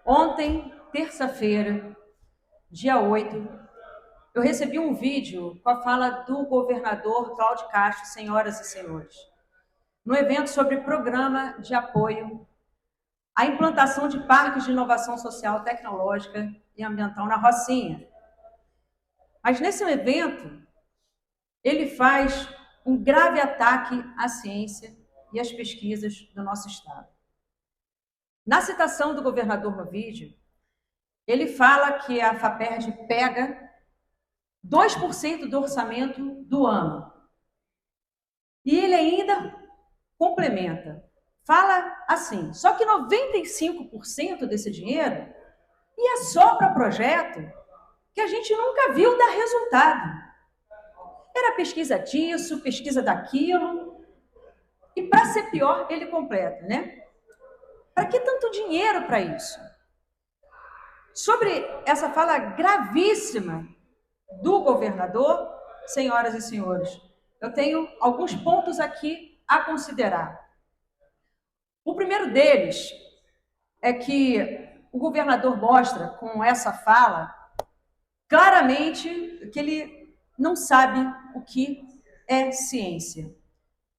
Ontem, terça-feira, dia 8, eu recebi um vídeo com a fala do governador Cláudio Castro, senhoras e senhores, no evento sobre programa de apoio à implantação de parques de inovação social, tecnológica e ambiental na Rocinha. Mas nesse evento, ele faz um grave ataque à ciência e às pesquisas do nosso estado. Na citação do governador no vídeo, ele fala que a FAPERJ pega 2% do orçamento do ano. E ele ainda complementa. Fala assim, só que 95% desse dinheiro ia só para projeto que a gente nunca viu dar resultado. Era pesquisa disso, pesquisa daquilo. E para ser pior, ele completa, né? Para que tanto dinheiro para isso? Sobre essa fala gravíssima do governador, senhoras e senhores, eu tenho alguns pontos aqui a considerar. O primeiro deles é que o governador mostra com essa fala claramente que ele não sabe o que é ciência,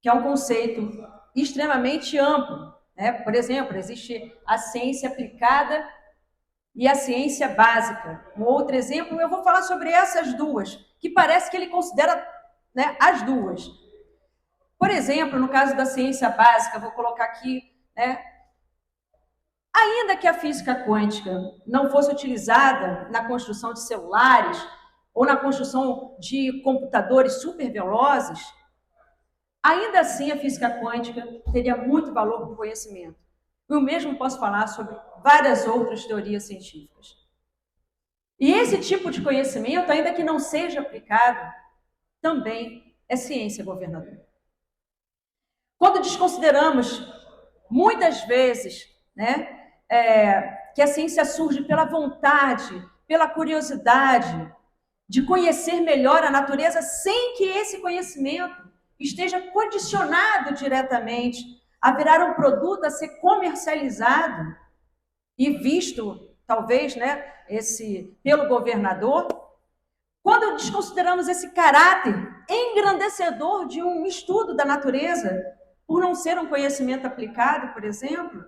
que é um conceito extremamente amplo, né? Por exemplo, existe a ciência aplicada e a ciência básica. Um outro exemplo, eu vou falar sobre essas duas, que parece que ele considera, né, as duas. Por exemplo, no caso da ciência básica, vou colocar aqui, né, ainda que a física quântica não fosse utilizada na construção de celulares ou na construção de computadores supervelozes, ainda assim a física quântica teria muito valor para o conhecimento. Eu mesmo posso falar sobre várias outras teorias científicas. E esse tipo de conhecimento, ainda que não seja aplicado, também é ciência, governador. Quando desconsideramos, muitas vezes, né, que a ciência surge pela vontade, pela curiosidade de conhecer melhor a natureza sem que esse conhecimento esteja condicionado diretamente a virar um produto a ser comercializado e visto, talvez, né, pelo governador. Quando desconsideramos esse caráter engrandecedor de um estudo da natureza, por não ser um conhecimento aplicado, por exemplo,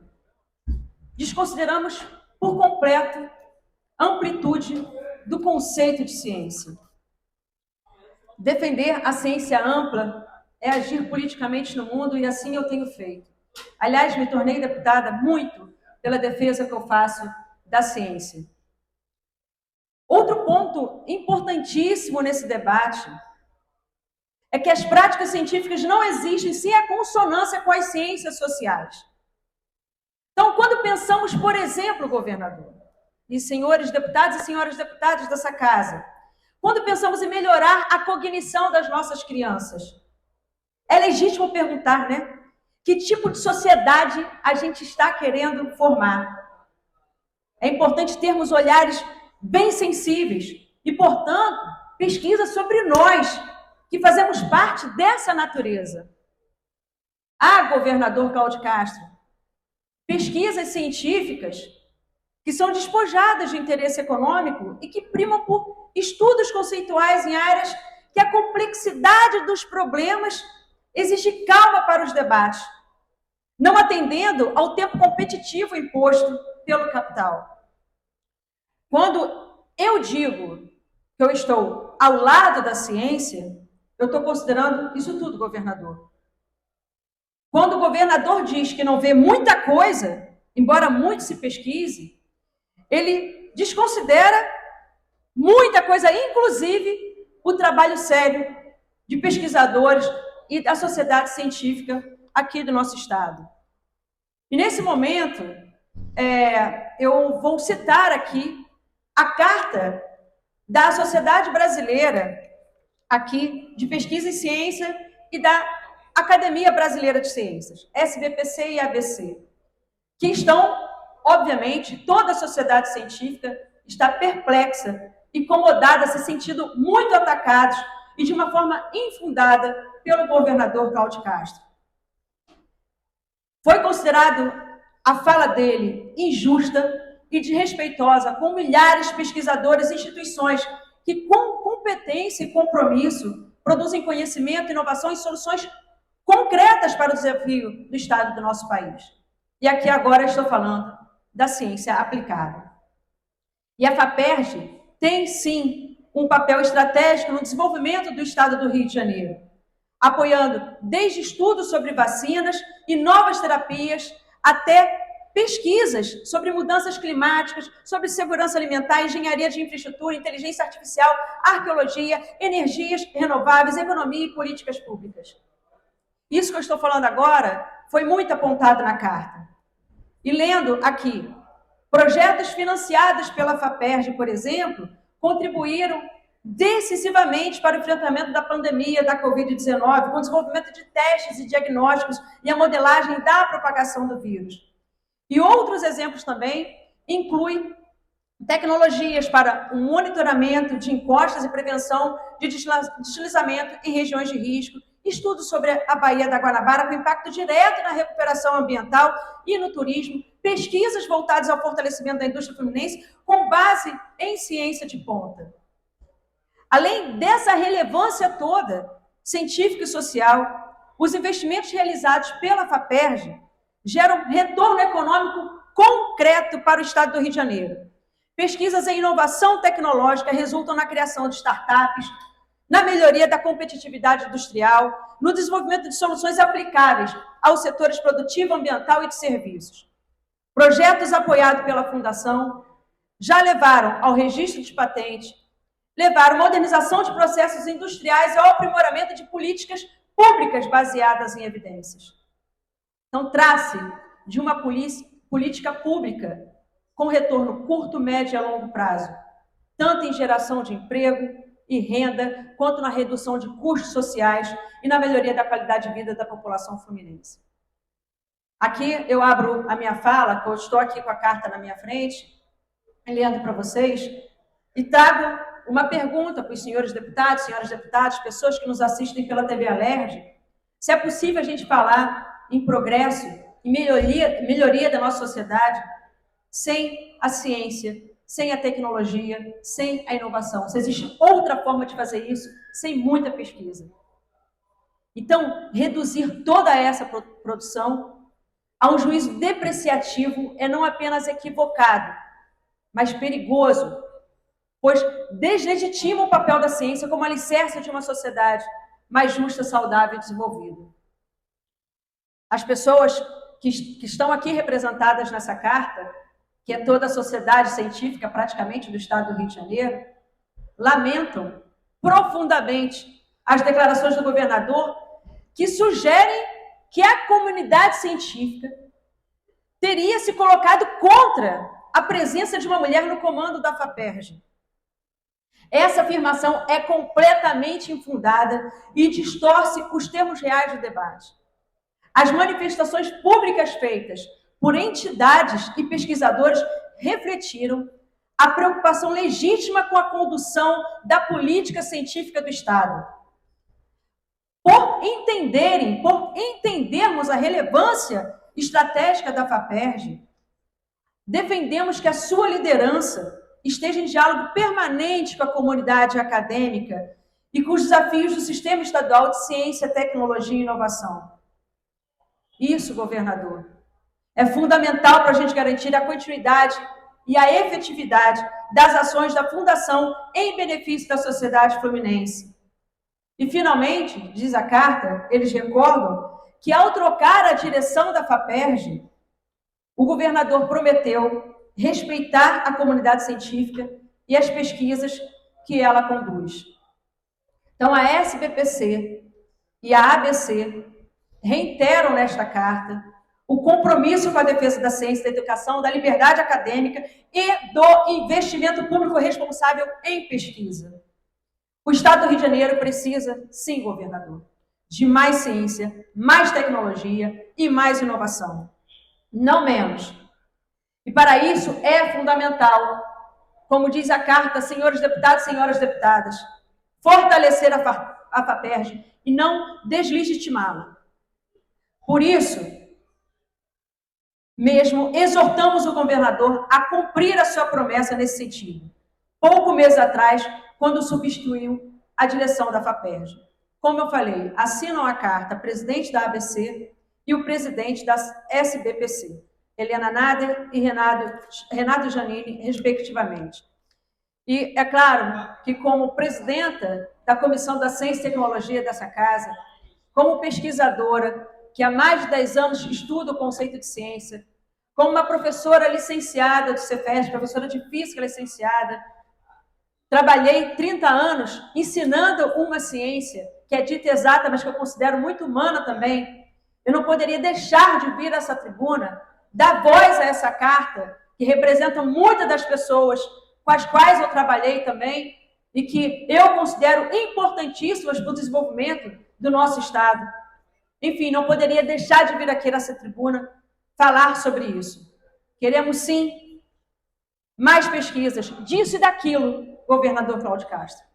desconsideramos por completo a amplitude do conceito de ciência. Defender a ciência ampla é agir politicamente no mundo, e assim eu tenho feito. Aliás, me tornei deputada muito pela defesa que eu faço da ciência. Outro ponto importantíssimo nesse debate é que as práticas científicas não existem sem a consonância com as ciências sociais. Então, quando pensamos, por exemplo, governador, e senhores deputados e senhoras deputadas dessa casa, quando pensamos em melhorar a cognição das nossas crianças, é legítimo perguntar, né? Que tipo de sociedade a gente está querendo formar? É importante termos olhares bem sensíveis e, portanto, pesquisa sobre nós, que fazemos parte dessa natureza. Governador Cláudio Castro, pesquisas científicas que são despojadas de interesse econômico e que primam por estudos conceituais em áreas que a complexidade dos problemas exige calma para os debates, não atendendo ao tempo competitivo imposto pelo capital. Quando eu digo que eu estou ao lado da ciência, eu estou considerando isso tudo, governador. Quando o governador diz que não vê muita coisa, embora muito se pesquise, ele desconsidera muita coisa, inclusive o trabalho sério de pesquisadores e da sociedade científica aqui do nosso estado. E nesse momento, eu vou citar aqui a carta da Sociedade Brasileira aqui de Pesquisa em Ciência e da Academia Brasileira de Ciências, SBPC e ABC, que estão, obviamente, toda a sociedade científica está perplexa, incomodada, se sentindo muito atacados e de uma forma infundada pelo governador Cláudio Castro. Foi considerado a fala dele injusta e desrespeitosa com milhares de pesquisadores e instituições que, com competência e compromisso, produzem conhecimento, inovação e soluções concretas para o desafio do Estado do nosso país. E aqui agora estou falando da ciência aplicada. E a FAPERJ tem, sim, um papel estratégico no desenvolvimento do Estado do Rio de Janeiro, apoiando desde estudos sobre vacinas e novas terapias até pesquisas sobre mudanças climáticas, sobre segurança alimentar, engenharia de infraestrutura, inteligência artificial, arqueologia, energias renováveis, economia e políticas públicas. Isso que eu estou falando agora foi muito apontado na carta. E lendo aqui, projetos financiados pela FAPERJ, por exemplo, contribuíram decisivamente para o enfrentamento da pandemia da Covid-19, com o desenvolvimento de testes e diagnósticos e a modelagem da propagação do vírus. E outros exemplos também incluem tecnologias para o monitoramento de encostas e prevenção de deslizamento em regiões de risco, estudos sobre a Baía da Guanabara com impacto direto na recuperação ambiental e no turismo, pesquisas voltadas ao fortalecimento da indústria fluminense com base em ciência de ponta. Além dessa relevância toda, científica e social, os investimentos realizados pela FAPERJ geram retorno econômico concreto para o Estado do Rio de Janeiro. Pesquisas em inovação tecnológica resultam na criação de startups, na melhoria da competitividade industrial, no desenvolvimento de soluções aplicáveis aos setores produtivo, ambiental e de serviços. Projetos apoiados pela Fundação já levaram ao registro de patente, levaram à modernização de processos industriais e ao aprimoramento de políticas públicas baseadas em evidências. Então, trate de uma política pública com retorno curto, médio e a longo prazo, tanto em geração de emprego e renda, quanto na redução de custos sociais e na melhoria da qualidade de vida da população fluminense. Aqui eu abro a minha fala, que eu estou aqui com a carta na minha frente, lendo para vocês, e trago uma pergunta para os senhores deputados, senhoras deputadas, pessoas que nos assistem pela TV Alerj, se é possível a gente falar em progresso, em melhoria da nossa sociedade, sem a ciência, sem a tecnologia, sem a inovação. Se existe outra forma de fazer isso, sem muita pesquisa. Então, reduzir toda essa produção a um juízo depreciativo é não apenas equivocado, mas perigoso, pois deslegitima o papel da ciência como alicerce de uma sociedade mais justa, saudável e desenvolvida. As pessoas que estão aqui representadas nessa carta, que é toda a sociedade científica praticamente do Estado do Rio de Janeiro, lamentam profundamente as declarações do governador que sugerem que a comunidade científica teria se colocado contra a presença de uma mulher no comando da FAPERJ. Essa afirmação é completamente infundada e distorce os termos reais do debate. As manifestações públicas feitas por entidades e pesquisadores refletiram a preocupação legítima com a condução da política científica do Estado. Por entendermos a relevância estratégica da FAPERJ, defendemos que a sua liderança esteja em diálogo permanente com a comunidade acadêmica e com os desafios do Sistema Estadual de Ciência, Tecnologia e Inovação. Isso, governador, é fundamental para a gente garantir a continuidade e a efetividade das ações da Fundação em benefício da sociedade fluminense. E, finalmente, diz a carta, eles recordam que, ao trocar a direção da FAPERJ, o governador prometeu respeitar a comunidade científica e as pesquisas que ela conduz. Então, a SBPC e a ABC reiteram nesta carta o compromisso com a defesa da ciência, da educação, da liberdade acadêmica e do investimento público responsável em pesquisa. O Estado do Rio de Janeiro precisa, sim, governador, de mais ciência, mais tecnologia e mais inovação. Não menos. E para isso é fundamental, como diz a carta, senhores deputados, senhoras deputadas, fortalecer a FAPERJ e não deslegitimá-la. Por isso, mesmo exortamos o governador a cumprir a sua promessa nesse sentido, pouco mês atrás, quando substituiu a direção da FAPERJ. Como eu falei, assinam a carta a presidente da ABC e o presidente da SBPC, Helena Nader e Renato Giannini, respectivamente. E é claro que, como presidenta da Comissão da Ciência e Tecnologia dessa casa, como pesquisadora, que há mais de 10 anos estuda o conceito de ciência, como uma professora licenciada do Cefes, professora de física licenciada, trabalhei 30 anos ensinando uma ciência que é dita exata, mas que eu considero muito humana também. Eu não poderia deixar de vir a essa tribuna, dar voz a essa carta, que representa muitas das pessoas com as quais eu trabalhei também, e que eu considero importantíssimas para o desenvolvimento do nosso Estado. Enfim, não poderia deixar de vir aqui nessa tribuna falar sobre isso. Queremos, sim, mais pesquisas disso e daquilo, governador Cláudio Castro.